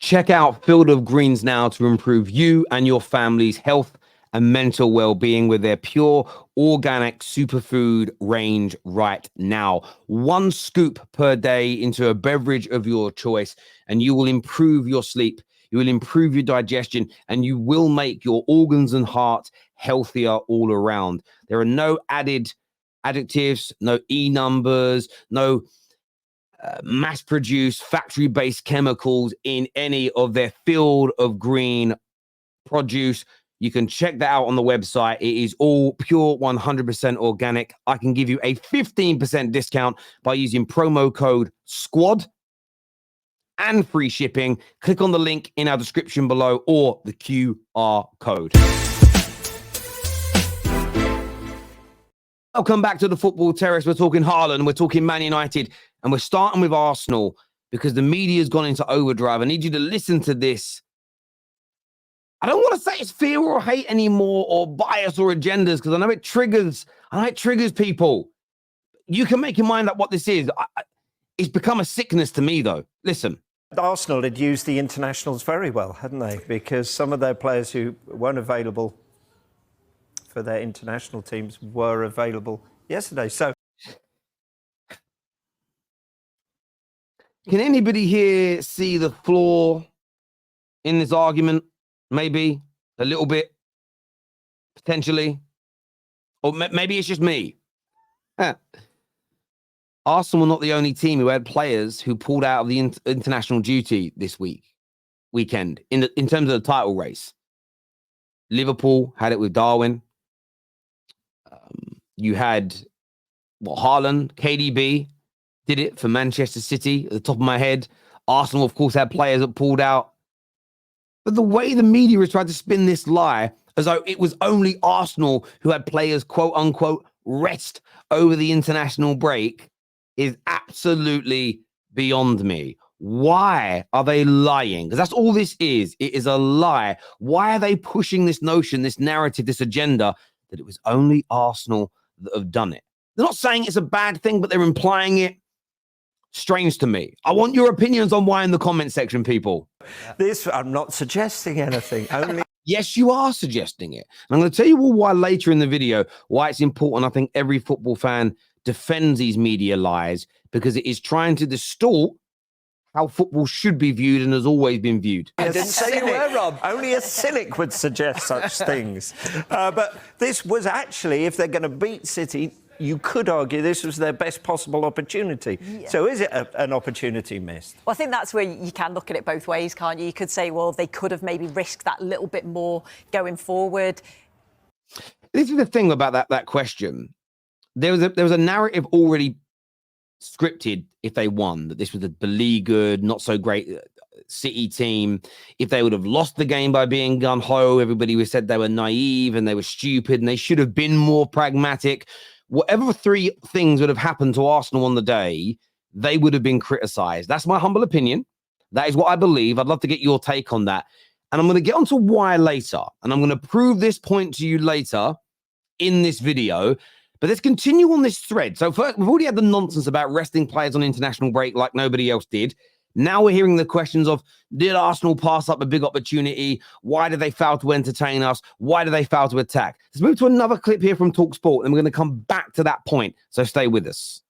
Check out Field of Greens now to improve you and your family's health and mental well-being with their pure organic superfood range right now. 1 scoop per day into a beverage of your choice, and you will improve your sleep, you will improve your digestion, and you will make your organs and heart healthier all around. There are no added additives, no numbers, no mass-produced, factory-based chemicals in any of their Field of Green produce. You can check that out on the website. It is all pure 100% organic. I can give you a 15% discount by using promo code SQUAD and free shipping. Click on the link in our description below or the QR code. Welcome back to the Football Terrace. We're talking Haaland, we're talking Man United, and we're starting with Arsenal because the media's gone into overdrive. I need you to listen to this. I don't want to say it's fear or hate anymore, or bias or agendas, because I know it triggers people. You can make your mind up what this is. It's become a sickness to me, though. Listen. Arsenal had used the internationals very well, hadn't they? Because some of their players who weren't available for their international teams were available yesterday. So, can anybody here see the flaw in this argument? Maybe a little bit, potentially, or maybe it's just me. Arsenal were not the only team who had players who pulled out of the international duty this weekend in terms of the title race. Liverpool had it with Darwin. You had Haaland, KDB did it for Manchester City at the top of my head. Arsenal, of course, had players that pulled out. But the way the media has tried to spin this lie as though it was only Arsenal who had players, quote unquote, rest over the international break is absolutely beyond me. Why are they lying? Because that's all this is. It is a lie. Why are they pushing this notion, this narrative, this agenda that it was only Arsenal that have done it? They're not saying it's a bad thing, but they're implying it. Strange to me. I want your opinions on why in the comment section, people. I'm not suggesting anything. Only. Yes, you are suggesting it. And I'm going to tell you all why later in the video, why it's important. I think every football fan defends these media lies because it is trying to distort how football should be viewed and has always been viewed. I didn't say you were, Rob. Only a cynic would suggest such things. But this was actually, if they're going to beat City, you could argue this was their best possible opportunity. Yeah. So is it an opportunity missed? Well, I think that's where you can look at it both ways, can't you? You could say, well, they could have maybe risked that little bit more going forward. This is the thing about that question. There was a narrative already scripted if they won, that this was a beleaguered, not so great City team. If they would have lost the game by being gun-ho, everybody would have said they were naive and they were stupid and they should have been more pragmatic. Whatever 3 things would have happened to Arsenal on the day, they would have been criticised. That's my humble opinion. That is what I believe. I'd love to get your take on that. And I'm going to get onto why later. And I'm going to prove this point to you later in this video. But let's continue on this thread. So first, we've already had the nonsense about resting players on international break like nobody else did. Now we're hearing the questions of, did Arsenal pass up a big opportunity? Why did they fail to entertain us? Why did they fail to attack? Let's move to another clip here from TalkSport, and we're going to come back to that point. So stay with us.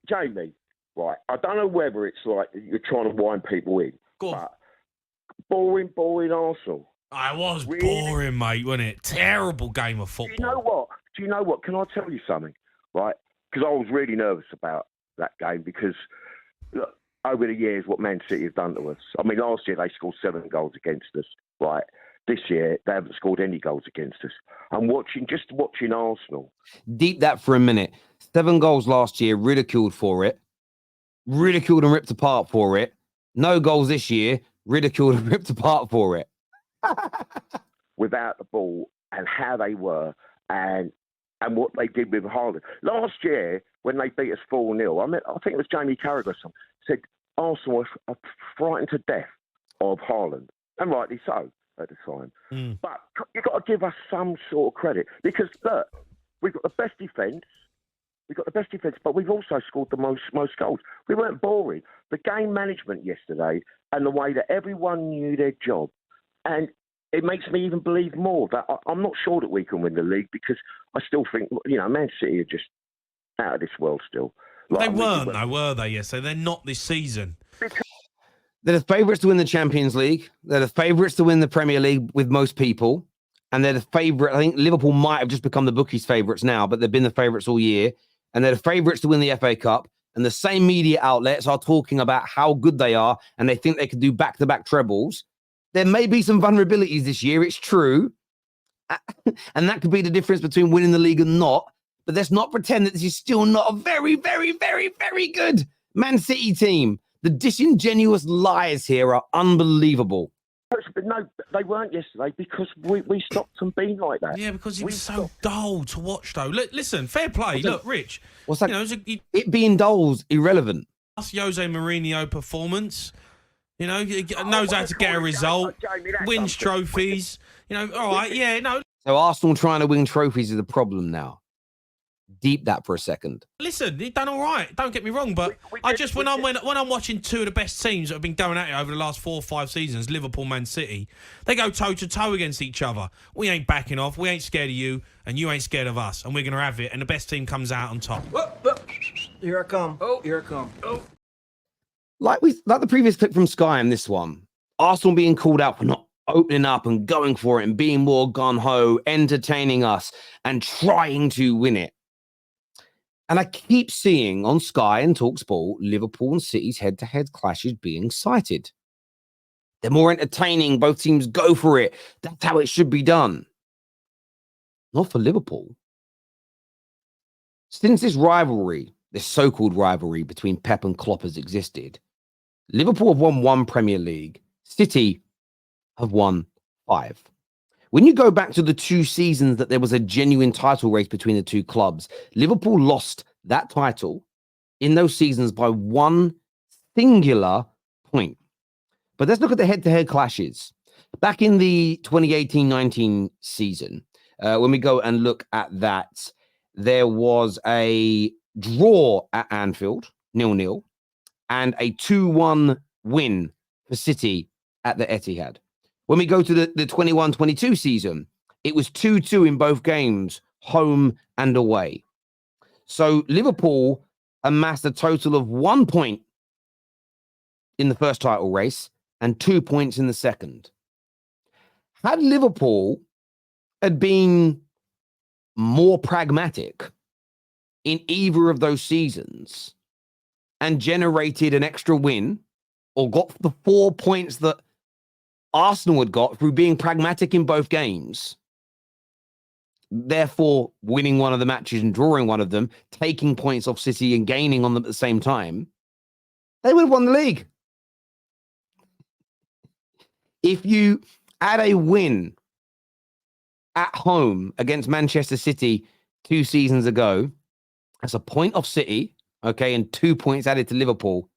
Jamie, right, I don't know whether it's like you're trying to wind people in. But boring Arsenal. It was really boring, mate, wasn't it? Terrible game of football. Do you know what? Can I tell you something? Right? Because I was really nervous about that game because, look, over the years, what Man City have done to us. I mean, last year they scored 7 goals against us, right? This year, they haven't scored any goals against us. I'm watching Arsenal. Deep that for a minute. 7 goals last year, ridiculed for it. Ridiculed and ripped apart for it. No goals this year, ridiculed and ripped apart for it. Without the ball and how they were and what they did with Haaland. Last year, when they beat us 4-0, I think it was Jamie Carragher or something, said Arsenal are frightened to death of Haaland. And rightly so at the time. But you've got to give us some sort of credit because, look, we've got the best defence, We've got the best defence, but we've also scored the most goals. We weren't boring. The game management yesterday and the way that everyone knew their job, and it makes me even believe more that I'm not sure that we can win the league, because I still think, Man City are just out of this world still. They weren't, though, were they? Yes, so they're not this season. They're the favourites to win the Champions League. They're the favourites to win the Premier League with most people. And they're the favourite. I think Liverpool might have just become the bookies' favourites now, but they've been the favourites all year. And they're the favourites to win the FA Cup. And the same media outlets are talking about how good they are, and they think they could do back-to-back trebles. There may be some vulnerabilities this year, it's true. And that could be the difference between winning the league and not. But let's not pretend that this is still not a very, very, very, very good Man City team. The disingenuous lies here are unbelievable. But no, they weren't yesterday, because we stopped them being like that. Yeah, because it was so dull to watch, though. Listen, fair play. Look, Rich. What's that? It being dull's irrelevant. That's Jose Mourinho performance. Knows how to get a result, wins trophies. All right, yeah, no. So Arsenal trying to win trophies is a problem now. Deep that for a second. Listen, he's done all right. Don't get me wrong, but when I'm watching two of the best teams that have been going at it over the last 4 or 5 seasons, Liverpool, Man City, they go toe to toe against each other. We ain't backing off. We ain't scared of you, and you ain't scared of us, and we're gonna have it. And the best team comes out on top. Here I come. Here I come. Like the previous clip from Sky and this one, Arsenal being called out for not opening up and going for it and being more gun-ho, entertaining us and trying to win it. And I keep seeing on Sky and TalkSport Liverpool and City's head-to-head clashes being cited. They're more entertaining. Both teams go for it. That's how it should be done. Not for Liverpool. Since this rivalry, this so-called rivalry between Pep and Klopp has existed, Liverpool have won 1 Premier League. City have won 5. When you go back to the 2 seasons that there was a genuine title race between the 2 clubs, Liverpool lost that title in those seasons by 1 singular point. But let's look at the head-to-head clashes. Back in the 2018-19 season, when we go and look at that, there was a draw at Anfield, 0-0, and a 2-1 win for City at the Etihad. When we go to the 21-22 season, it was 2-2 in both games, home and away. So Liverpool amassed a total of 1 point in the first title race and 2 points in the second. Had Liverpool had been more pragmatic in either of those seasons and generated an extra win or got the 4 points that Arsenal had got through being pragmatic in both games, therefore winning one of the matches and drawing one of them, taking points off City and gaining on them at the same time, they would have won the league. If you add a win at home against Manchester City 2 seasons ago, that's a point off City, okay, and 2 points added to Liverpool,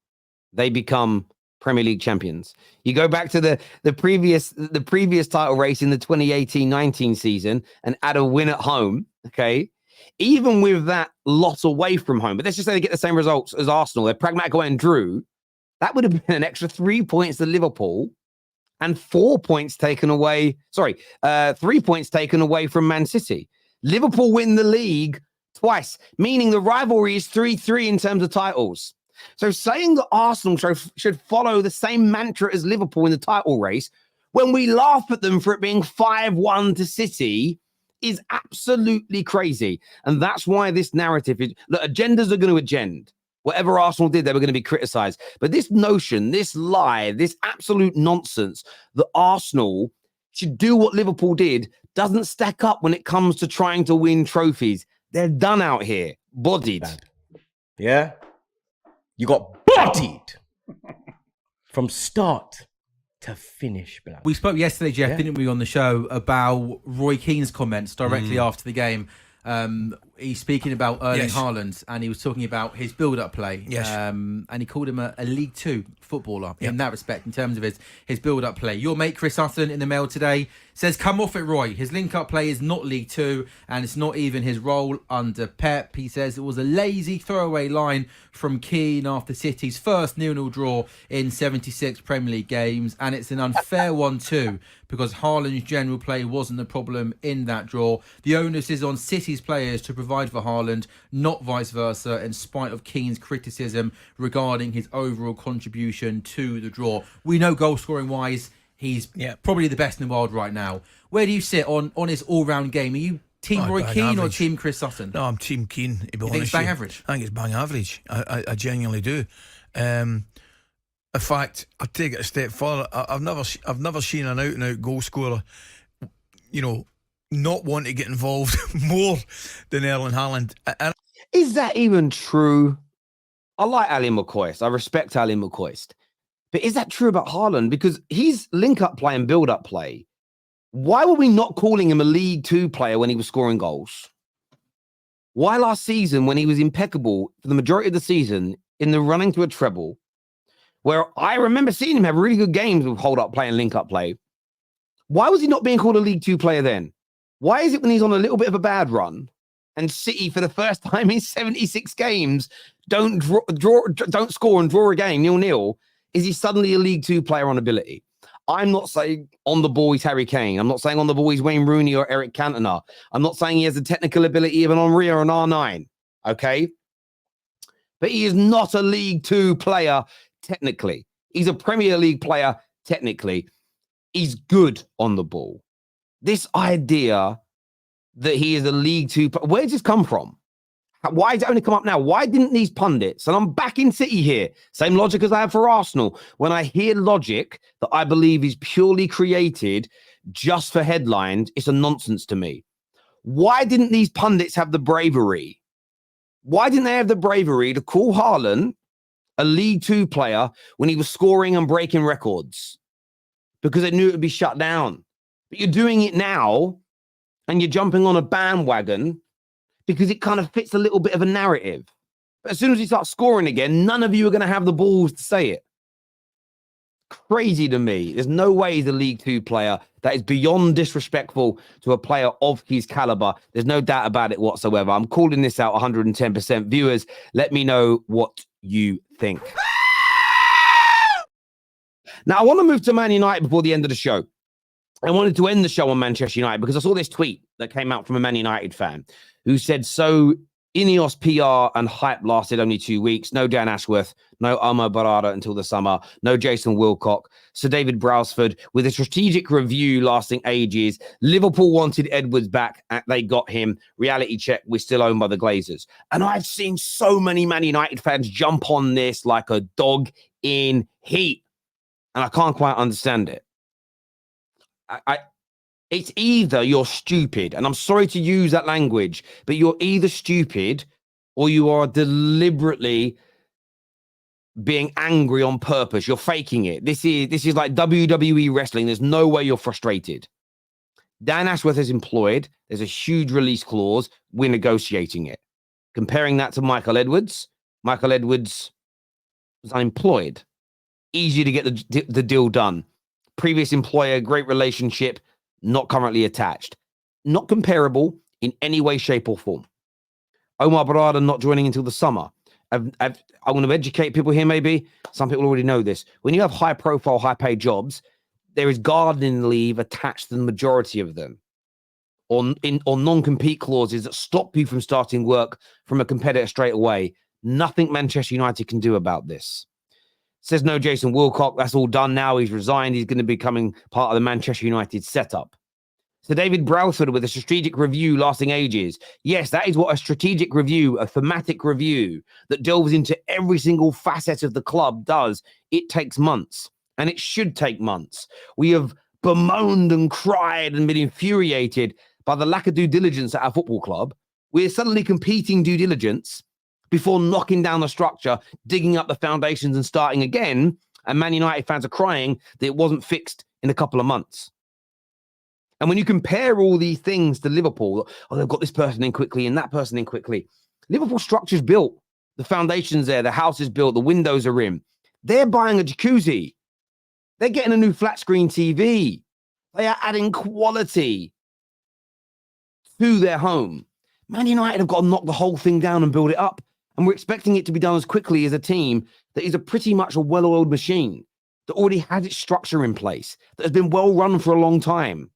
they become Premier League champions. You go back to the previous title race in the 2018-19 season and add a win at home, okay? Even with that loss away from home, but let's just say they get the same results as Arsenal, they're pragmatic away and drew, that would have been an extra 3 points to Liverpool and 4 points taken away, 3 points taken away from Man City. Liverpool win the league twice, meaning the rivalry is 3-3 in terms of titles. So saying that Arsenal should follow the same mantra as Liverpool in the title race, when we laugh at them for it being 5-1 to City, is absolutely crazy. And that's why this narrative is, look, agendas are going to agenda. Whatever Arsenal did, they were going to be criticised. But this notion, this lie, this absolute nonsense that Arsenal should do what Liverpool did doesn't stack up when it comes to trying to win trophies. They're done out here, bodied. Yeah? You got bodied from start to finish. Blood. We spoke yesterday, Jeff, didn't we, on the show about Roy Keane's comments directly after the game. he's speaking about Erling Yes. Haaland, and he was talking about his build-up play. Yes. And he called him a League Two footballer in that respect, in terms of his build-up play. Your mate Chris Sutton in the Mail today says, "Come off it, Roy. His link-up play is not League Two, and it's not even his role under Pep." He says it was a lazy throwaway line from Keane after City's first 0-0 draw in 76 Premier League games, and it's an unfair one too, because Haaland's general play wasn't the problem in that draw. The onus is on City's players to provide for Haaland, not vice versa, in spite of Keane's criticism regarding his overall contribution to the draw. We know goal-scoring wise, he's probably the best in the world right now. Where do you sit on his all-round game? Are you Team Roy Keane or Team Chris Sutton? No, I'm Team Keane, to be honest. You think it's bang average? I think it's bang average. I genuinely do. In fact, I'll take it a step further. I've never seen an out-and-out goal scorer, not want to get involved more than Erling Haaland. Is that even true? I like Ali McCoist. I respect Ali McCoist. But is that true about Haaland? Because he's link-up play and build-up play. Why were we not calling him a League Two player when he was scoring goals? Why last season, when he was impeccable for the majority of the season in the running to a treble, where I remember seeing him have really good games with hold-up play and link-up play, why was he not being called a League Two player then? Why is it when he's on a little bit of a bad run and City, for the first time in 76 games, don't score and draw a game 0-0, is he suddenly a League Two player on ability? I'm not saying on the ball he's Harry Kane. I'm not saying on the ball he's Wayne Rooney or Eric Cantona. I'm not saying he has the technical ability of an Henry or an R9, okay? But he is not a League Two player technically. He's a Premier League player technically. He's good on the ball. This idea that he is a League Two, where does this come from? Why did it only come up now? Why didn't these pundits, and I'm back in City here, same logic as I have for Arsenal, when I hear logic that I believe is purely created just for headlines, it's a nonsense to me. Why didn't these pundits have the bravery? Why didn't they have the bravery to call Haaland a League Two player when he was scoring and breaking records? Because they knew it would be shut down. But you're doing it now, and you're jumping on a bandwagon because it kind of fits a little bit of a narrative. But as soon as he starts scoring again, none of you are going to have the balls to say it. Crazy to me. There's no way he's a League Two player. That is beyond disrespectful to a player of his caliber. There's no doubt about it whatsoever. I'm calling this out 110%. Viewers, let me know what you think. Now, I want to move to Man United before the end of the show. I wanted to end the show on Manchester United because I saw this tweet that came out from a Man United fan who said, so Ineos PR and hype lasted only 2 weeks. No Dan Ashworth, no Omar Barada until the summer, no Jason Wilcock, Sir David Brailsford with a strategic review lasting ages. Liverpool wanted Edwards back. They got him. Reality check, we're still owned by the Glazers. And I've seen so many Man United fans jump on this like a dog in heat. And I can't quite understand it. It's either you're stupid, and I'm sorry to use that language, but you're either stupid or you are deliberately being angry on purpose. You're faking it. This is like WWE wrestling. There's no way you're frustrated. Dan Ashworth is employed. There's a huge release clause. We're negotiating it. Comparing that to Michael Edwards was unemployed. Easy to get the deal done. Previous employer, great relationship, not currently attached. Not comparable in any way, shape, or form. Omar Barada not joining until the summer. I want to educate people here, maybe. Some people already know this. When you have high-profile, high-paid jobs, there is gardening leave attached to the majority of them. Or non-compete clauses that stop you from starting work from a competitor straight away. Nothing Manchester United can do about this. Says no Jason Wilcock. That's all done now. He's resigned. He's going to be becoming part of the Manchester United setup. So David Brailsford with a strategic review lasting ages. Yes, that is what a strategic review, a thematic review that delves into every single facet of the club does. It takes months, and it should take months. We have bemoaned and cried and been infuriated by the lack of due diligence at our football club. We're suddenly competing due diligence before knocking down the structure, digging up the foundations and starting again. And Man United fans are crying that it wasn't fixed in a couple of months. And when you compare all these things to Liverpool, oh, they've got this person in quickly and that person in quickly. Liverpool structure's built. The foundation's there. The house is built. The windows are in. They're buying a jacuzzi. They're getting a new flat screen TV. They are adding quality to their home. Man United have got to knock the whole thing down and build it up. And we're expecting it to be done as quickly as a team that is pretty much a well-oiled machine that already has its structure in place, that has been well run for a long time.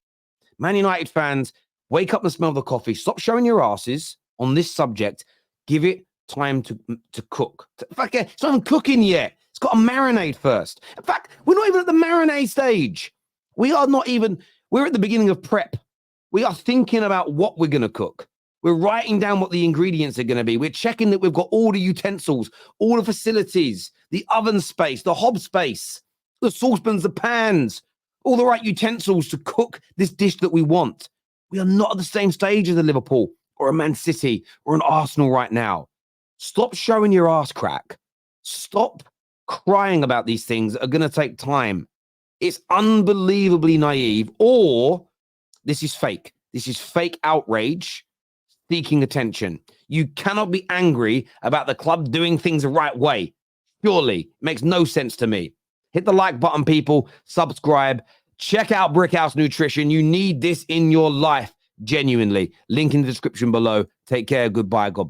Man United fans, wake up and smell the coffee. Stop showing your asses on this subject. Give it time to cook. In fact, it's not even cooking yet. It's got to marinate first. In fact, we're not even at the marinade stage. We're at the beginning of prep. We are thinking about what we're going to cook. We're writing down what the ingredients are going to be. We're checking that we've got all the utensils, all the facilities, the oven space, the hob space, the saucepans, the pans, all the right utensils to cook this dish that we want. We are not at the same stage as a Liverpool or a Man City or an Arsenal right now. Stop showing your ass crack. Stop crying about these things that are going to take time. It's unbelievably naive, or this is fake. This is fake outrage seeking attention. You cannot be angry about the club doing things the right way. Surely. It makes no sense to me. Hit the like button, people. Subscribe. Check out Brickhouse Nutrition. You need this in your life, genuinely. Link in the description below. Take care. Goodbye. God bless.